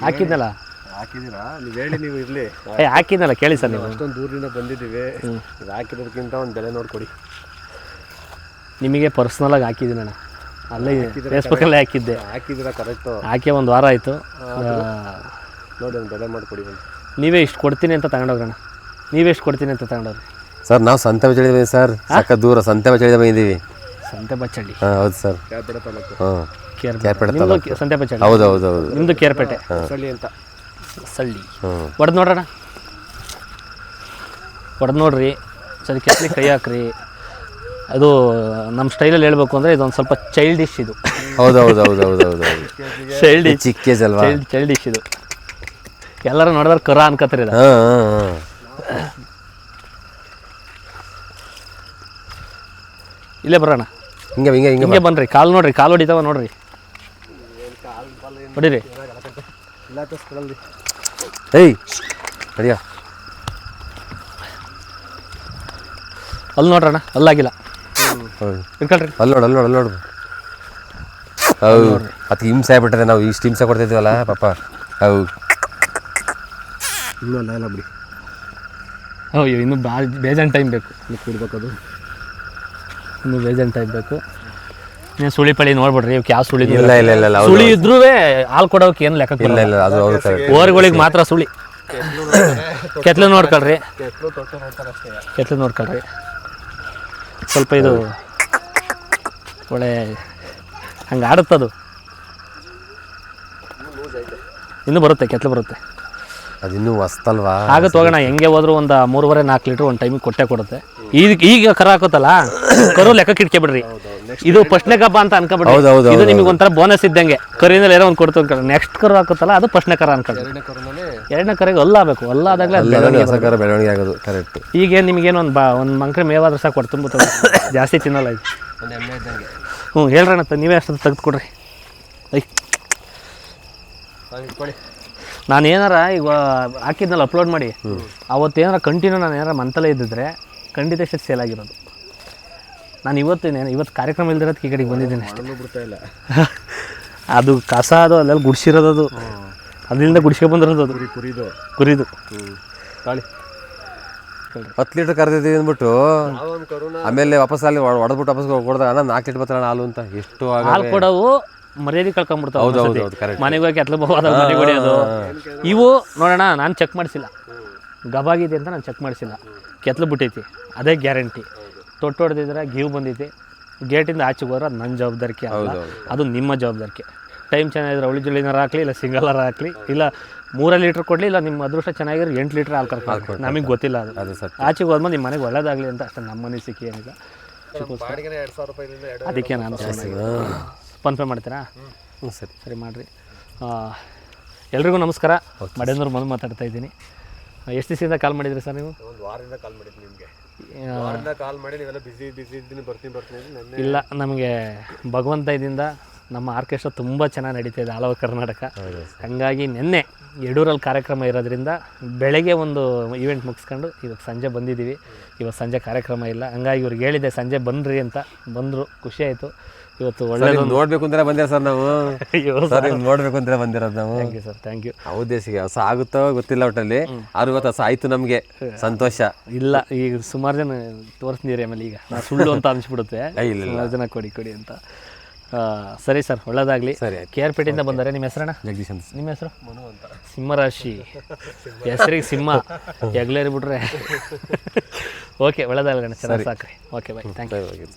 ಹಾಕಿದ್ನಲ್ಲ ಹಾಕಿದ್ದೀರಾ ನೀವು ಹೇಳಿ, ನೀವು ಇರಲಿ. ಹಾಕಿದ್ನಲ್ಲ ಕೇಳಿ ಸರ್, ನೀವು ಅಷ್ಟೊಂದು ದೂರದಿಂದ ಬಂದಿದ್ದೀವಿ, ಇದು ಹಾಕಿರೋದಕ್ಕಿಂತ ಒಂದು ಬೆಲೆ ನೋಡ್ಕೊಡಿ. ನಿಮಗೆ ಪರ್ಸ್ನಲಾಗಿ ಹಾಕಿದ್ದೀನಣ್ಣ, ಅಲ್ಲೇ ಫೇಸ್ಬುಕ್ಕಲ್ಲೇ ಹಾಕಿದ್ದೀರಾ ಕರೆಕ್ಟು. ಹಾಕಿ ಒಂದು ವಾರ ಆಯಿತು. ನೋಡಿ ಒಂದು ಬೆಲೆ ಮಾಡಿಕೊಡಿ. ನೀವೇ ಇಷ್ಟು ಕೊಡ್ತೀನಿ ಅಂತ ತಗೊಂಡೋಗ್ರಣ್ಣ, ನೀವೇ ಎಷ್ಟು ಕೊಡ್ತೀನಿ ಅಂತ ತಗೊಂಡೋಗ್ರಿ ಸರ್. ನಾವು ಸಂತೆ ಬಚ್ಚಳಿ ಬಂದಿದ್ದೀವಿ ಸರ್, ಸಾಕ ದೂರ ಸಂತೆ ಬಚ್ಚಳಿ ಬಂದಿದ್ದೀವಿ. ಸಂತೆ ಬಚ್ಚಳ್ಳಿ? ಹೌದು ಸರ್. ಕೇರ್ಪೇಟೆ ತಾಲೂಕು. ಕೇರ್ಪೇಟೆ ತಾಲೂಕು ಸಂತೆ ಬಚ್ಚಳ್ಳಿ. ಹೌದು ಹೌದು ಹೌದು. ನಿಮ್ಮದು ಕೇರ್ಪೇಟೆ ಸಳ್ಳಿ ಅಂತ. ಸಳ್ಳಿ ಹೊಡೆದು ನೋಡ್ರಣ, ಹೊಡೆದು ನೋಡ್ರಿ, ಸರಿ ಕೆತ್ತಲಿ ಕೈ ಹಾಕ್ರಿ. ಅದು ನಮ್ಮ ಸ್ಟೈಲಲ್ಲಿ ಹೇಳ್ಬೇಕು ಅಂದರೆ ಇದೊಂದು ಸ್ವಲ್ಪ ಚೈಲ್ಡಿಶ್ ಇದು. ಹೌದು ಹೌದು ಹೌದು ಹೌದು ಹೌದು ಹೌದು. ಚೈಲ್ಡಿಶ್, ಚಿಕ್ಕ ಏಜ್ ಅಲ್ವಾ? ಚೈಲ್ಡಿಶ್ ಇದು. ಎಲ್ಲರೂ ನೋಡಿದ್ರೆ ಕರ ಅನ್ಕೋತಾರೆ ಇದು. ಇಲ್ಲೇ ಬರೋಣ, ಹಿಂಗೆ ಹಿಂಗೆ ಹಿಂಗೆ ಹಿಂಗೆ ಬನ್ರಿ. ಕಾಲು ನೋಡ್ರಿ, ಕಾಲು ಹೊಡಿತಾವ ನೋಡ್ರಿ, ಹೊಡಿರಿ. ಏಯ್ ಅಡಿಯ ಅಲ್ಲಿ ನೋಡ್ರಣ್ಣ, ಅಲ್ಲಾಗಿಲ್ಲ ಇಟ್ಕೊಳ್ರಿ. ಅಲ್ಲಿ ನೋಡು, ಅಲ್ಲಿ ನೋಡು, ಅಲ್ಲಿ ನೋಡು. ಹೌದು, ಅದಕ್ಕೆ ಹಿಂಸೆ ಆಗ್ಬಿಟ್ಟದೆ. ನಾವು ಇಷ್ಟು ಹಿಂಸೆ ಕೊಡ್ತಿದ್ದೀವಲ್ಲ ಪಾಪ. ಹೌದು, ಇನ್ನೂ ಅಲ್ಲ ಬಿಡಿ. ಅಯ್ಯೋ, ಇನ್ನೂ ಬೇಜಾನ್ ಟೈಮ್ ಬೇಕು, ಕೊಡ್ಬೇಕದು. ಇನ್ನೂ ಬೇಜಾನ್ ಟೈಮ್ ಬೇಕು. ನೀವು ಸುಳಿ ಪಳಿ ನೋಡ್ಬಿಡ್ರಿ, ಇವಕ್ಕೆ ಯಾವ ಸುಳಿ ಇಲ್ಲ ಇಲ್ಲ ಇಲ್ಲ, ಸುಳಿ ಇದ್ರೂ ಹಾಲು ಕೊಡೋಕೆ ಏನು ಲೆಕ್ಕ ಇಲ್ಲ ಇಲ್ಲ, ಅದು ಓರ್ಗಳಿಗೆ ಮಾತ್ರ ಸುಳಿ. ಕೆತ್ಲು ನೋಡ್ಕೊಳ್ರಿ, ಕೆತ್ಲು ನೋಡ್ಕೊಳ್ರಿ. ಸ್ವಲ್ಪ ಇದು ಒಳ್ಳೆ ಹಂಗೆ ಆಡುತ್ತದು. ಇನ್ನೂ ಬರುತ್ತೆ, ಕೆತ್ಲು ಬರುತ್ತೆ. ಅದು ಇನ್ನೂ ಹೊಸ್ತಲ್ವಾ? ಆಗತ್ತೆ ಹೋಗೋಣ. ಹೆಂಗೆ ಹೋದ್ರು ಒಂದು 3.5-4 ಲೀಟ್ರ್ ಒಂದು ಟೈಮಿಗೆ ಕೊಟ್ಟೆ ಕೊಡುತ್ತೆ. ಈಗ ಕರ ಹಾಕೋತಲ್ಲ, ಕರು ಲೆಕ್ಕಕ್ಕೆ ಇಟ್ಕೊಬಿಡ್ರಿ. ಇದು ಫಸ್ಟ್ನೇ ಕಬ್ಬ ಅಂತ ಅನ್ಕೊಬಿಡ್ರಿ. ಇದು ನಿಮಗೆ ಒಂಥರ ಬೋನಸ್ ಇದ್ದಂಗೆ. ಕರಿನಲ್ಲಿ ಏನೋ ಒಂದು ಕೊಡ್ತು ಅನ್ಕೊಳ್ಳಿ. ನೆಕ್ಸ್ಟ್ ಕರು ಹಾಕುತ್ತಲ್ಲ, ಅದು ಫಸ್ಟ್ನೇ ಕರ ಅನ್ಕೊಳ್ಳಿ. ಎರಡನೇ ಕರೆಗೆ ಹೊಲ್ಲಾಗಬೇಕು, ಹೊಲ್ಲಾದಾಗಲೇ ಬೆಳವಣಿಗೆ ಆಗೋದು. ಕರೆಕ್ಟ್. ಈಗ ನಿಮಗೇನು ಒಂದು ಮಂಕ್ರೆ ಮೇವಾದ್ರೆ ಸಾಕು ಕೊಟ್ಟು ತುಂಬುತ್ತದೆ, ಜಾಸ್ತಿ ತಿನ್ನಲ್ಲ ಇದು. ಹೇಳ್ರಣ್ಣ, ನೀವೇ ಅಷ್ಟು ತೆಗೆದು ಕೊಡ್ರಿ. ನಾನು ಏನಾರ ಈಗ ಹಾಕಿದ್ನಲ್ಲ ಅಪ್ಲೋಡ್ ಮಾಡಿ, ಅವತ್ತೇನಾರ ಕಂಟಿನ್ಯೂ ನಾನು ಏನಾರ ಮಂತಲೇ ಇದ್ದಿದ್ರೆ ಖಂಡಿತ ಎಷ್ಟು ಸೇಲ್ ಆಗಿರೋದು. ನಾನು ಇವತ್ತು ಕಾರ್ಯಕ್ರಮ ಇಲ್ದಿರೋದಕ್ಕೆ ಈ ಕಡೆಗೆ ಬಂದಿದ್ದೀನಿ ಅಷ್ಟೇ. ಇಲ್ಲ ಅದು ಕಸ, ಅದು ಅಲ್ಲೆಲ್ಲ ಗುಡಿಸಿರೋದು, ಅದು ಅಲ್ಲಿಂದ ಗುಡಿಸ್ಕೊಂಡ್ಬಂದಿರೋದು, ಅದು ಕುರಿದು. 10 ಲೀಟ್ರ್ ಕರೆದಿದ್ದೀವಿ ಅಂದ್ಬಿಟ್ಟು ಆಮೇಲೆ ವಾಪಸ್ ಅಲ್ಲಿ ಹೊಡೆದ್ಬಿಟ್ಟು ವಾಪಸ್ ಕೊಡ್ದಾಗ 4 ಲೀಟ್ರ್ ಬರ್ತಾಳೆ ಹಾಲು ಅಂತ. ಎಷ್ಟು ಹಾಲು ಕೊಡೋವು ಮರ್ಯಾದೆ ಕಳ್ಕೊಂಡ್ಬಿಡ್ತಾವೆ. ಮನೆಗೆ ಹೋಗಿ ಕೆತ್ಲು ಮನೆಗೆ ಹೊಡೆಯೋದು. ಇವು ನೋಡೋಣ, ನಾನು ಚೆಕ್ ಮಾಡಿಸಿಲ್ಲ, ಗಬಾಗಿದೆ ಅಂತ ನಾನು ಚೆಕ್ ಮಾಡಿಸಿಲ್ಲ. ಕೆತ್ಲು ಬಿಟ್ಟೈತಿ, ಅದೇ ಗ್ಯಾರಂಟಿ. ತೊಟ್ಟು ಹೊಡೆದಿದ್ರೆ ಗೀವು ಬಂದೈತಿ, ಗೇಟಿಂದ ಆಚೆಗೆ ಹೋದ್ರೆ ಅದು ನನ್ನ ಜವಾಬ್ದಾರಿಕೆ ಅಲ್ಲ, ಅದು ನಿಮ್ಮ ಜವಾಬ್ದಾರಿಕೆ. ಟೈಮ್ ಚೆನ್ನಾಗಿದ್ರೆ ಅವಳಿ ಜುಳಿನಾರ ಹಾಕಲಿ, ಇಲ್ಲ ಸಿಂಗಲರ ಹಾಕಲಿ, ಇಲ್ಲ 3 ಲೀಟ್ರ್ ಕೊಡಲಿ, ಇಲ್ಲ ನಿಮ್ಮ ಅದೃಷ್ಟ ಚೆನ್ನಾಗಿದ್ರೆ 8 ಲೀಟ್ರ್ ಹಾಲು ಕರ್ಕೊಂಡು. ನಮಗೆ ಗೊತ್ತಿಲ್ಲ ಅದು. ಆಚೆಗೆ ಹೋದ್ಮೇಲೆ ನಿಮ್ಮ ಮನೆಗೆ ಒಳ್ಳೇದಾಗಲಿ ಅಂತ ಅಷ್ಟೇ, ನಮ್ಮ ಅನಿಸಿಕೆ ಏನಿಲ್ಲ. ಅದಕ್ಕೆ ನಾನು ಫೋನ್ಪೇ ಮಾಡ್ತೀರಾ? ಸರಿ ಮಾಡಿರಿ. ಎಲ್ರಿಗೂ ನಮಸ್ಕಾರ. ಮಡೇಂದ್ರ ಮಧು ಮಾತಾಡ್ತಾ ಇದ್ದೀನಿ. ಎಷ್ಟು ದಿವಸದಿಂದ ಕಾಲ್ ಮಾಡಿದ್ರಿ ಸರ್ ನೀವು? ಒಂದು ವಾರದಿಂದ ಕಾಲ್ ಮಾಡಿದ್ದೀನಿ ನಿಮಗೆ. ಕಾಲ್ ಮಾಡಿ ನೀವೆಲ್ಲ ಬಿಸಿ ಇದ್ದೀನಿ, ಬರ್ತೀನಿ. ಇಲ್ಲ, ನಮಗೆ ಭಗವಂತ ಇದರಿಂದ ನಮ್ಮ ಆರ್ಕೆಸ್ಟ್ರಾ ತುಂಬ ಚೆನ್ನಾಗಿ ನಡೀತಾಯಿದೆ ಆಲ್ ಓವರ್ ಕರ್ನಾಟಕ. ಹಾಗಾಗಿ ನಿನ್ನೆ ಯಡೂರಲ್ಲಿ ಕಾರ್ಯಕ್ರಮ ಇರೋದ್ರಿಂದ ಬೆಳಗ್ಗೆ ಒಂದು ಈವೆಂಟ್ ಮುಗಿಸ್ಕೊಂಡು ಇವಾಗ ಸಂಜೆ ಬಂದಿದ್ದೀವಿ. ಇವಾಗ ಸಂಜೆ ಕಾರ್ಯಕ್ರಮ ಇಲ್ಲ, ಹಂಗಾಗಿ ಇವ್ರಿಗೆ ಹೇಳಿದೆ ಸಂಜೆ ಬನ್ನಿರಿ ಅಂತ. ಬಂದರು, ಖುಷಿ ಆಯಿತು. ಇವತ್ತು ಒಳ್ಳೆಯದು ನೋಡ್ಬೇಕು ಅಂತ ಬಂದಿರ ಸರ್ ನಾವು. ನೋಡ್ಬೇಕು ಅಂತ ಬಂದಿರೋದು ನಾವು. Thank you sir, thank you. ಉದ್ದೇಶಿಗೆ ಹೊಸ ಆಗುತ್ತೋ ಗೊತ್ತಿಲ್ಲ ಒಟ್ಟಲ್ಲಿ, ಆರು ಇವತ್ತು ಹೊಸ ಆಯ್ತು ನಮಗೆ ಸಂತೋಷ. ಇಲ್ಲ, ಈಗ ಸುಮಾರು ಜನ ತೋರಿಸ್ತೀರಿ, ಆಮೇಲೆ ಈಗ ನಾನು ಸುಳ್ಳು ಅಂತ ಅನಿಸ್ಬಿಡುತ್ತೆ. ಸುಮಾರು ಜನ ಕೊಡಿ ಅಂತ. ಸರಿ ಸರ್, ಒಳ್ಳೇದಾಗಲಿ. ಸರಿ, KRಪೇಟೆಯಿಂದ ಬಂದರೆ. ನಿಮ್ಮ ಹೆಸರಣ್ಣ? ಜಗದೀಶ್ ಅಂತ. ನಿಮ್ಮ ಹೆಸರು? ಸಿಂಹರಾಶಿ. ಹೆಸರಿಗೆ ಸಿಂಹ, ಹೆಗ್ಲೇರಿ ಬಿಟ್ರೆ ಓಕೆ, ಒಳ್ಳೇದಾಗಲಿ. ಚೆನ್ನಾಗಿ ಸಾಕ್ರಿ. Okay, bye. Thank you.